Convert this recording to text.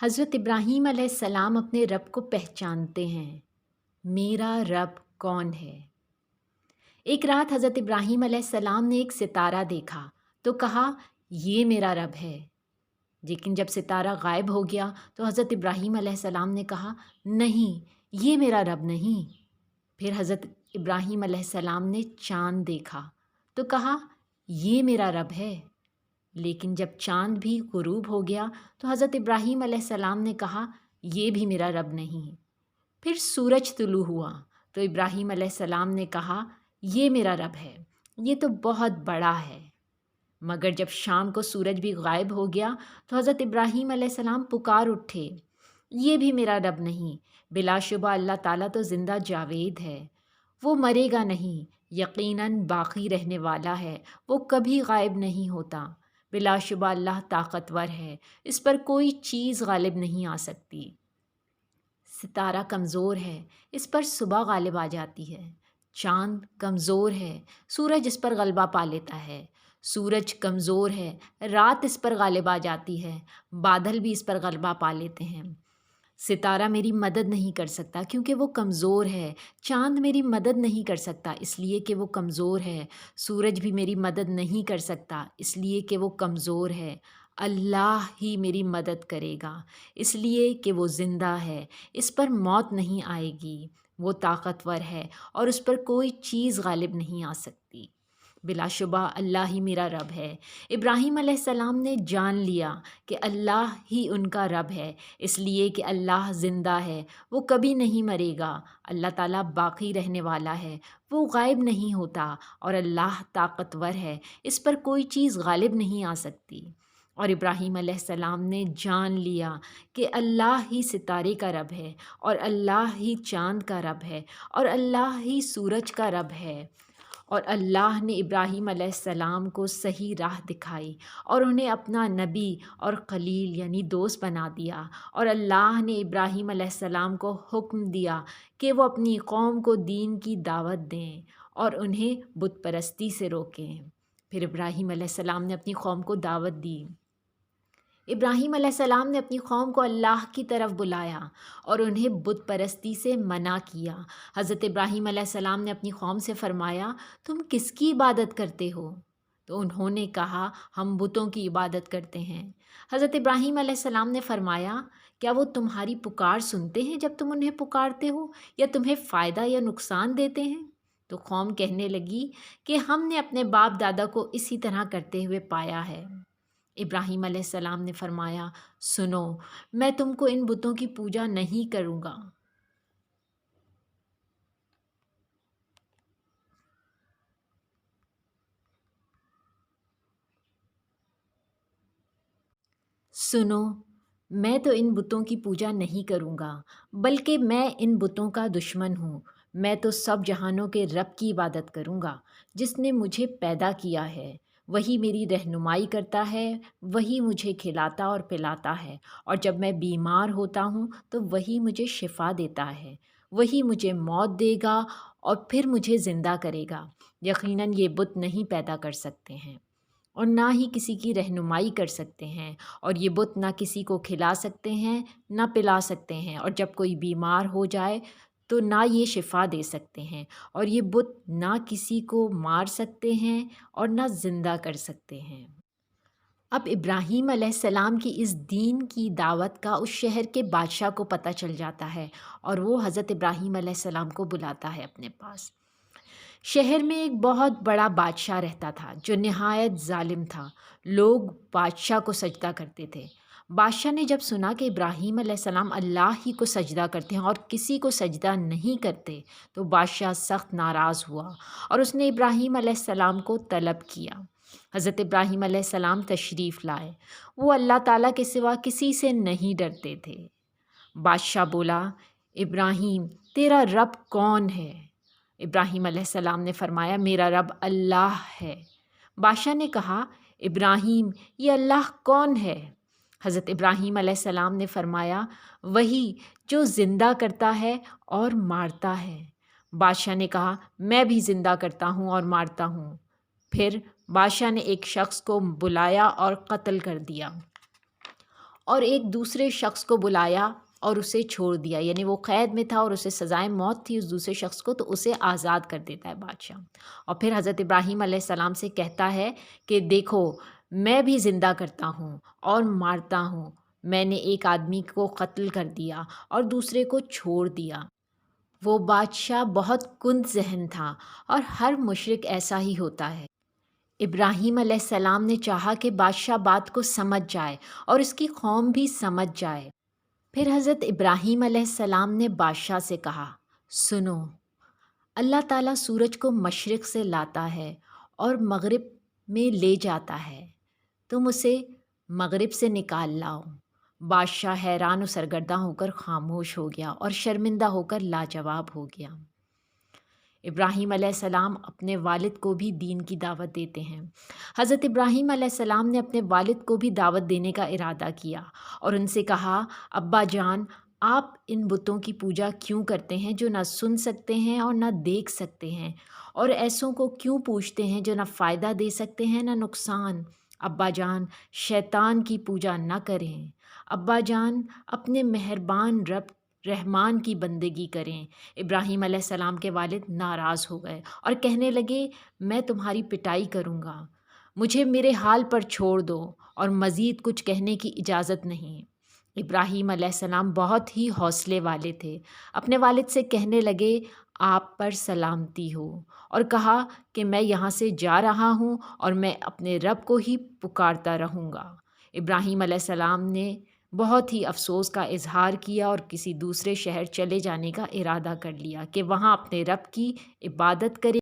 حضرت ابراہیم علیہ السلام اپنے رب کو پہچانتے ہیں۔ میرا رب کون ہے؟ ایک رات حضرت ابراہیم علیہ السلام نے ایک ستارہ دیکھا تو کہا یہ میرا رب ہے۔ لیکن جب ستارہ غائب ہو گیا تو حضرت ابراہیم علیہ السلام نے کہا نہیں، یہ میرا رب نہیں۔ پھر حضرت ابراہیم علیہ السلام نے چاند دیکھا تو کہا یہ میرا رب ہے۔ لیکن جب چاند بھی غروب ہو گیا تو حضرت ابراہیم علیہ السلام نے کہا یہ بھی میرا رب نہیں۔ پھر سورج طلوع ہوا تو ابراہیم علیہ السلام نے کہا یہ میرا رب ہے، یہ تو بہت بڑا ہے۔ مگر جب شام کو سورج بھی غائب ہو گیا تو حضرت ابراہیم علیہ السلام پکار اٹھے یہ بھی میرا رب نہیں، بلا شبہ اللہ تعالیٰ تو زندہ جاوید ہے، وہ مرے گا نہیں، یقیناً باقی رہنے والا ہے، وہ کبھی غائب نہیں ہوتا، بلا شبہ اللہ طاقتور ہے، اس پر کوئی چیز غالب نہیں آ سکتی۔ ستارہ کمزور ہے، اس پر صبح غالب آ جاتی ہے۔ چاند کمزور ہے، سورج اس پر غلبہ پا لیتا ہے۔ سورج کمزور ہے، رات اس پر غالب آ جاتی ہے، بادل بھی اس پر غلبہ پا لیتے ہیں۔ ستارہ میری مدد نہیں کر سکتا کیونکہ وہ کمزور ہے، چاند میری مدد نہیں کر سکتا اس لیے کہ وہ کمزور ہے، سورج بھی میری مدد نہیں کر سکتا اس لیے کہ وہ کمزور ہے۔ اللہ ہی میری مدد کرے گا اس لیے کہ وہ زندہ ہے، اس پر موت نہیں آئے گی، وہ طاقتور ہے اور اس پر کوئی چیز غالب نہیں آ سکتی۔ بلا شبہ اللہ ہی میرا رب ہے۔ ابراہیم علیہ السلام نے جان لیا کہ اللہ ہی ان کا رب ہے، اس لیے کہ اللہ زندہ ہے، وہ کبھی نہیں مرے گا، اللہ تعالیٰ باقی رہنے والا ہے، وہ غائب نہیں ہوتا اور اللہ طاقتور ہے، اس پر کوئی چیز غالب نہیں آ سکتی۔ اور ابراہیم علیہ السلام نے جان لیا کہ اللہ ہی ستارے کا رب ہے اور اللہ ہی چاند کا رب ہے اور اللہ ہی سورج کا رب ہے۔ اور اللہ نے ابراہیم علیہ السلام کو صحیح راہ دکھائی اور انہیں اپنا نبی اور خلیل یعنی دوست بنا دیا، اور اللہ نے ابراہیم علیہ السلام کو حکم دیا کہ وہ اپنی قوم کو دین کی دعوت دیں اور انہیں بت پرستی سے روکیں۔ پھر ابراہیم علیہ السلام نے اپنی قوم کو دعوت دی۔ ابراہیم علیہ السلام نے اپنی قوم کو اللہ کی طرف بلایا اور انہیں بت پرستی سے منع کیا۔ حضرت ابراہیم علیہ السلام نے اپنی قوم سے فرمایا تم کس کی عبادت کرتے ہو؟ تو انہوں نے کہا ہم بتوں کی عبادت کرتے ہیں۔ حضرت ابراہیم علیہ السلام نے فرمایا کیا وہ تمہاری پکار سنتے ہیں جب تم انہیں پکارتے ہو یا تمہیں فائدہ یا نقصان دیتے ہیں؟ تو قوم کہنے لگی کہ ہم نے اپنے باپ دادا کو اسی طرح کرتے ہوئے پایا ہے۔ ابراہیم علیہ السلام نے فرمایا سنو، میں تم کو ان بتوں کی پوجا نہیں کروں گا۔ سنو، میں تو ان بتوں کی پوجا نہیں کروں گا، بلکہ میں ان بتوں کا دشمن ہوں۔ میں تو سب جہانوں کے رب کی عبادت کروں گا جس نے مجھے پیدا کیا ہے، وہی میری رہنمائی کرتا ہے، وہی مجھے کھلاتا اور پلاتا ہے، اور جب میں بیمار ہوتا ہوں تو وہی مجھے شفا دیتا ہے، وہی مجھے موت دے گا اور پھر مجھے زندہ کرے گا۔ یقیناً یہ بت نہیں پیدا کر سکتے ہیں اور نہ ہی کسی کی رہنمائی کر سکتے ہیں، اور یہ بت نہ کسی کو کھلا سکتے ہیں نہ پلا سکتے ہیں، اور جب کوئی بیمار ہو جائے تو نہ یہ شفا دے سکتے ہیں، اور یہ بت نہ کسی کو مار سکتے ہیں اور نہ زندہ کر سکتے ہیں۔ اب ابراہیم علیہ السلام کی اس دین کی دعوت کا اس شہر کے بادشاہ کو پتہ چل جاتا ہے اور وہ حضرت ابراہیم علیہ السلام کو بلاتا ہے اپنے پاس۔ شہر میں ایک بہت بڑا بادشاہ رہتا تھا جو نہایت ظالم تھا، لوگ بادشاہ کو سجدہ کرتے تھے۔ بادشاہ نے جب سنا کہ ابراہیم علیہ السلام اللہ ہی کو سجدہ کرتے ہیں اور کسی کو سجدہ نہیں کرتے تو بادشاہ سخت ناراض ہوا اور اس نے ابراہیم علیہ السلام کو طلب کیا۔ حضرت ابراہیم علیہ السلام تشریف لائے، وہ اللہ تعالیٰ کے سوا کسی سے نہیں ڈرتے تھے۔ بادشاہ بولا ابراہیم تیرا رب کون ہے؟ ابراہیم علیہ السلام نے فرمایا میرا رب اللہ ہے۔ بادشاہ نے کہا ابراہیم یہ اللہ کون ہے؟ حضرت ابراہیم علیہ السلام نے فرمایا وہی جو زندہ کرتا ہے اور مارتا ہے۔ بادشاہ نے کہا میں بھی زندہ کرتا ہوں اور مارتا ہوں۔ پھر بادشاہ نے ایک شخص کو بلایا اور قتل کر دیا، اور ایک دوسرے شخص کو بلایا اور اسے چھوڑ دیا، یعنی وہ قید میں تھا اور اسے سزائے موت تھی اس دوسرے شخص کو، تو اسے آزاد کر دیتا ہے بادشاہ۔ اور پھر حضرت ابراہیم علیہ السلام سے کہتا ہے کہ دیکھو میں بھی زندہ کرتا ہوں اور مارتا ہوں، میں نے ایک آدمی کو قتل کر دیا اور دوسرے کو چھوڑ دیا۔ وہ بادشاہ بہت کند ذہن تھا اور ہر مشرک ایسا ہی ہوتا ہے۔ ابراہیم علیہ السلام نے چاہا کہ بادشاہ بات کو سمجھ جائے اور اس کی قوم بھی سمجھ جائے۔ پھر حضرت ابراہیم علیہ السلام نے بادشاہ سے کہا، سنو، اللہ تعالیٰ سورج کو مشرق سے لاتا ہے اور مغرب میں لے جاتا ہے، تم اسے مغرب سے نکال لاؤ۔ بادشاہ حیران و سرگرداں ہو کر خاموش ہو گیا اور شرمندہ ہو کر لاجواب ہو گیا۔ ابراہیم علیہ السلام اپنے والد کو بھی دین کی دعوت دیتے ہیں۔ حضرت ابراہیم علیہ السلام نے اپنے والد کو بھی دعوت دینے کا ارادہ کیا اور ان سے کہا، ابا جان، آپ ان بتوں کی پوجا کیوں کرتے ہیں جو نہ سن سکتے ہیں اور نہ دیکھ سکتے ہیں، اور ایسوں کو کیوں پوجتے ہیں جو نہ فائدہ دے سکتے ہیں نہ نقصان؟ ابا جان، شیطان کی پوجا نہ کریں۔ ابا جان، اپنے مہربان رب رحمان کی بندگی کریں۔ ابراہیم علیہ السلام کے والد ناراض ہو گئے اور کہنے لگے، میں تمہاری پٹائی کروں گا، مجھے میرے حال پر چھوڑ دو اور مزید کچھ کہنے کی اجازت نہیں۔ ابراہیم علیہ السلام بہت ہی حوصلے والے تھے، اپنے والد سے کہنے لگے، آپ پر سلامتی ہو، اور کہا کہ میں یہاں سے جا رہا ہوں اور میں اپنے رب کو ہی پکارتا رہوں گا۔ ابراہیم علیہ السلام نے بہت ہی افسوس کا اظہار کیا اور کسی دوسرے شہر چلے جانے کا ارادہ کر لیا کہ وہاں اپنے رب کی عبادت کرے